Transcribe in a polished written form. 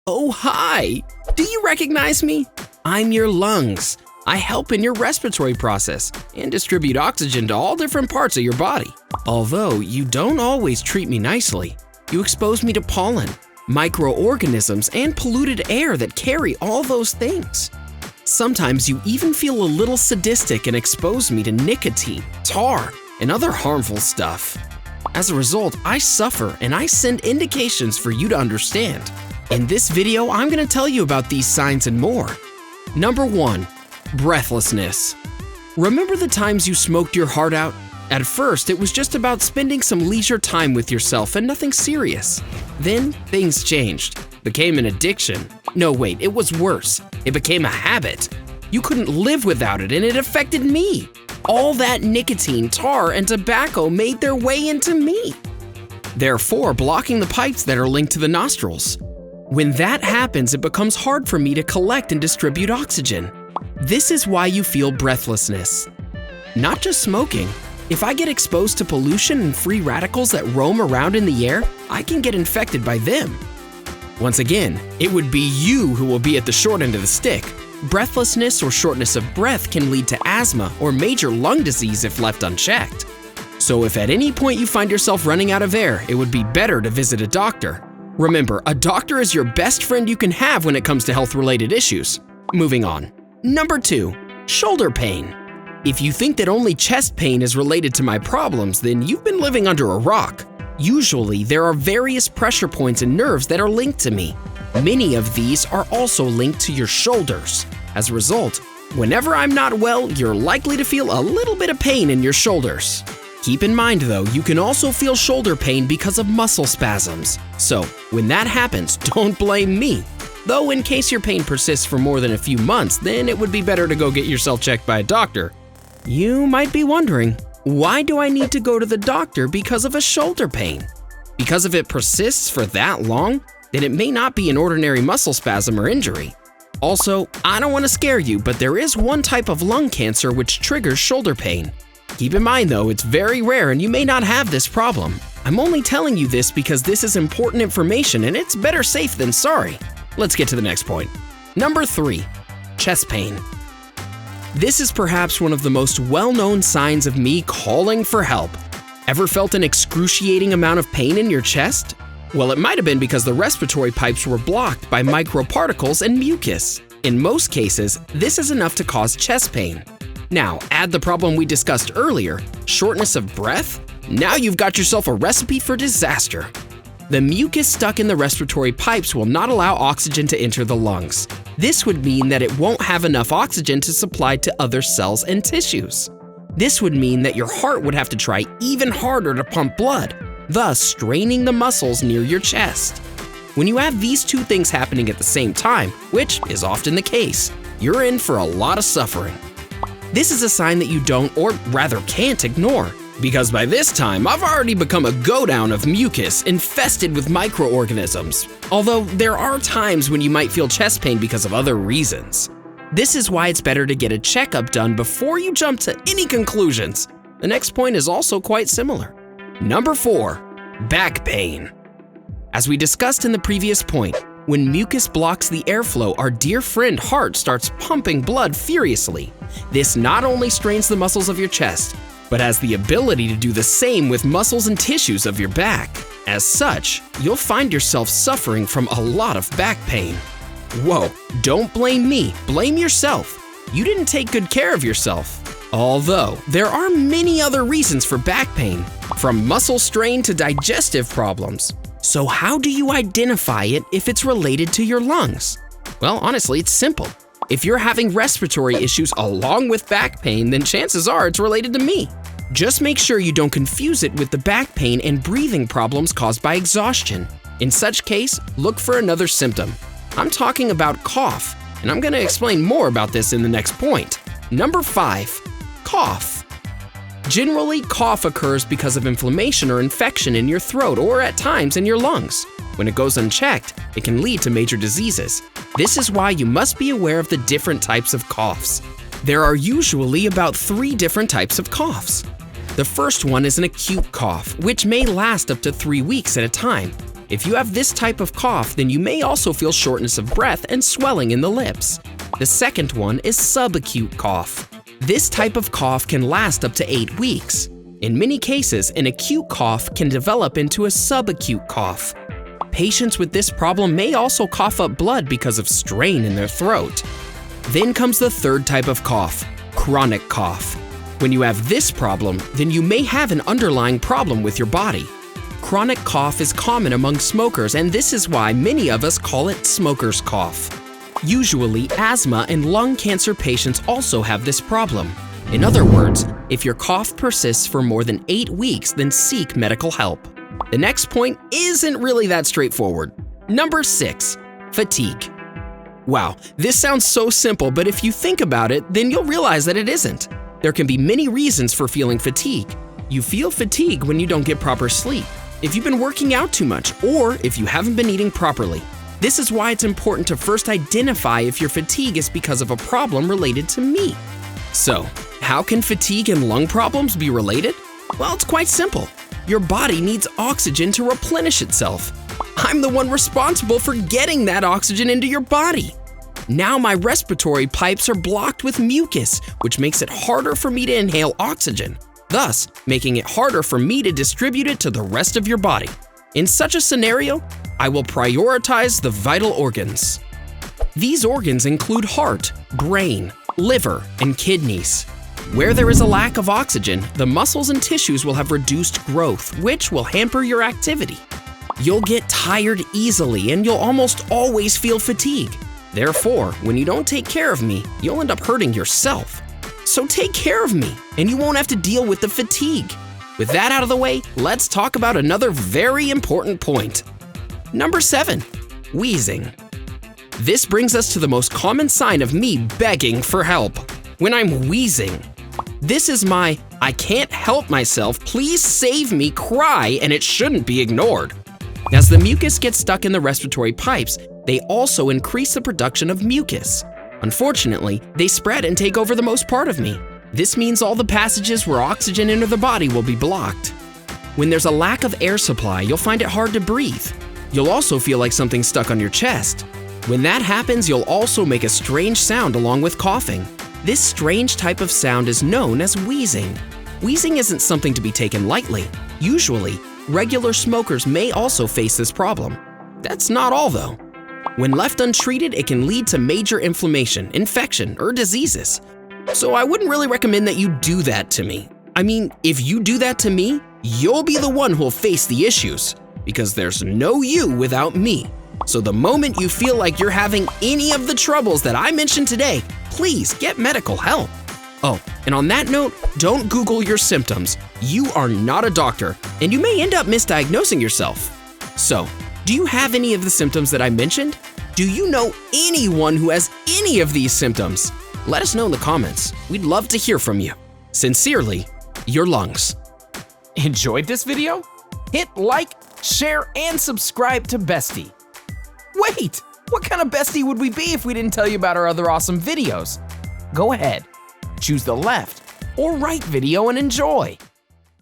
Oh, hi! Do you recognize me? I'm your lungs. I help in your respiratory process and distribute oxygen to all different parts of your body. Although you don't always treat me nicely, you expose me to pollen, microorganisms, and polluted air that carry all those things. Sometimes you even feel a little sadistic and expose me to nicotine, tar, and other harmful stuff. As a result, I suffer and I send indications for you to understand. In this video, I'm going to tell you about these signs and more. Number 1. Breathlessness. Remember the times you smoked your heart out? At first, it was just about spending some leisure time with yourself and nothing serious. Then, things changed. Became an addiction. No, wait, it was worse. It became a habit. You couldn't live without it, and it affected me. All that nicotine, tar, and tobacco made their way into me, therefore blocking the pipes that are linked to the nostrils. When that happens, it becomes hard for me to collect and distribute oxygen. This is why you feel breathlessness. Not just smoking. If I get exposed to pollution and free radicals that roam around in the air, I can get infected by them. Once again, it would be you who will be at the short end of the stick. Breathlessness or shortness of breath can lead to asthma or major lung disease if left unchecked. So if at any point you find yourself running out of air, it would be better to visit a doctor. Remember, a doctor is your best friend you can have when it comes to health-related issues. Moving on. Number 2. Shoulder pain. If you think that only chest pain is related to my problems, then you've been living under a rock. Usually, there are various pressure points and nerves that are linked to me. Many of these are also linked to your shoulders. As a result, whenever I'm not well, you're likely to feel a little bit of pain in your shoulders. Keep in mind though, you can also feel shoulder pain because of muscle spasms. So, when that happens, don't blame me. Though in case your pain persists for more than a few months, then it would be better to go get yourself checked by a doctor. You might be wondering, why do I need to go to the doctor because of a shoulder pain? Because if it persists for that long, then it may not be an ordinary muscle spasm or injury. Also, I don't want to scare you, but there is one type of lung cancer which triggers shoulder pain. Keep in mind though, it's very rare and you may not have this problem. I'm only telling you this because this is important information and it's better safe than sorry. Let's get to the next point. Number 3. Chest pain. This is perhaps one of the most well-known signs of me calling for help. Ever felt an excruciating amount of pain in your chest? Well, it might have been because the respiratory pipes were blocked by microparticles and mucus. In most cases, this is enough to cause chest pain. Now, add the problem we discussed earlier, shortness of breath. Now you've got yourself a recipe for disaster. The mucus stuck in the respiratory pipes will not allow oxygen to enter the lungs. This would mean that it won't have enough oxygen to supply to other cells and tissues. This would mean that your heart would have to try even harder to pump blood, thus straining the muscles near your chest. When you have these two things happening at the same time, which is often the case, you're in for a lot of suffering. This is a sign that you don't, or rather can't, ignore, because by this time I've already become a go-down of mucus infested with microorganisms, although there are times when you might feel chest pain because of other reasons. This is why it's better to get a checkup done before you jump to any conclusions. The next point is also quite similar. Number 4. Back pain. As we discussed in the previous point, when mucus blocks the airflow, our dear friend heart starts pumping blood furiously. This not only strains the muscles of your chest, but has the ability to do the same with muscles and tissues of your back. As such, you'll find yourself suffering from a lot of back pain. Whoa, don't blame me, blame yourself. You didn't take good care of yourself. Although, there are many other reasons for back pain, from muscle strain to digestive problems. So how do you identify it if it's related to your lungs? Well, honestly, it's simple. If you're having respiratory issues along with back pain, then chances are it's related to me. Just make sure you don't confuse it with the back pain and breathing problems caused by exhaustion. In such case, look for another symptom. I'm talking about cough, and I'm going to explain more about this in the next point. Number 5. Cough. Generally, cough occurs because of inflammation or infection in your throat or at times in your lungs. When it goes unchecked, it can lead to major diseases. This is why you must be aware of the different types of coughs. There are usually about 3 different types of coughs. The first one is an acute cough, which may last up to 3 weeks at a time. If you have this type of cough, then you may also feel shortness of breath and swelling in the lips. The second one is subacute cough. This type of cough can last up to 8 weeks. In many cases, an acute cough can develop into a subacute cough. Patients with this problem may also cough up blood because of strain in their throat. Then comes the third type of cough, chronic cough. When you have this problem, then you may have an underlying problem with your body. Chronic cough is common among smokers, and this is why many of us call it smoker's cough. Usually, asthma and lung cancer patients also have this problem. In other words, if your cough persists for more than 8 weeks, then seek medical help. The next point isn't really that straightforward. Number 6, fatigue. Wow, this sounds so simple, but if you think about it, then you'll realize that it isn't. There can be many reasons for feeling fatigue. You feel fatigue when you don't get proper sleep, if you've been working out too much, or if you haven't been eating properly. This is why it's important to first identify if your fatigue is because of a problem related to me. So, how can fatigue and lung problems be related? Well, it's quite simple. Your body needs oxygen to replenish itself. I'm the one responsible for getting that oxygen into your body. Now my respiratory pipes are blocked with mucus, which makes it harder for me to inhale oxygen, thus making it harder for me to distribute it to the rest of your body. In such a scenario, I will prioritize the vital organs. These organs include heart, brain, liver, and kidneys. Where there is a lack of oxygen, the muscles and tissues will have reduced growth, which will hamper your activity. You'll get tired easily, and you'll almost always feel fatigue. Therefore, when you don't take care of me, you'll end up hurting yourself. So take care of me, and you won't have to deal with the fatigue. With that out of the way, let's talk about another very important point. Number 7, wheezing. This brings us to the most common sign of me begging for help. When I'm wheezing. This is my "I can't help myself, please save me" cry, and it shouldn't be ignored. As the mucus gets stuck in the respiratory pipes, they also increase the production of mucus. Unfortunately, they spread and take over the most part of me. This means all the passages where oxygen enter the body will be blocked. When there's a lack of air supply, you'll find it hard to breathe. You'll also feel like something's stuck on your chest. When that happens, you'll also make a strange sound along with coughing. This strange type of sound is known as wheezing. Wheezing isn't something to be taken lightly. Usually, regular smokers may also face this problem. That's not all though. When left untreated, it can lead to major inflammation, infection, or diseases. So I wouldn't really recommend that you do that to me. I mean, if you do that to me, you'll be the one who'll face the issues, because there's no you without me. So the moment you feel like you're having any of the troubles that I mentioned today, please get medical help. Oh, and on that note, don't Google your symptoms. You are not a doctor, and you may end up misdiagnosing yourself. So, do you have any of the symptoms that I mentioned? Do you know anyone who has any of these symptoms? Let us know in the comments. We'd love to hear from you. Sincerely, your lungs. Enjoyed this video? Hit like, share, and subscribe to Bestie. Wait, what kind of bestie would we be if we didn't tell you about our other awesome videos? Go ahead, choose the left or right video and enjoy.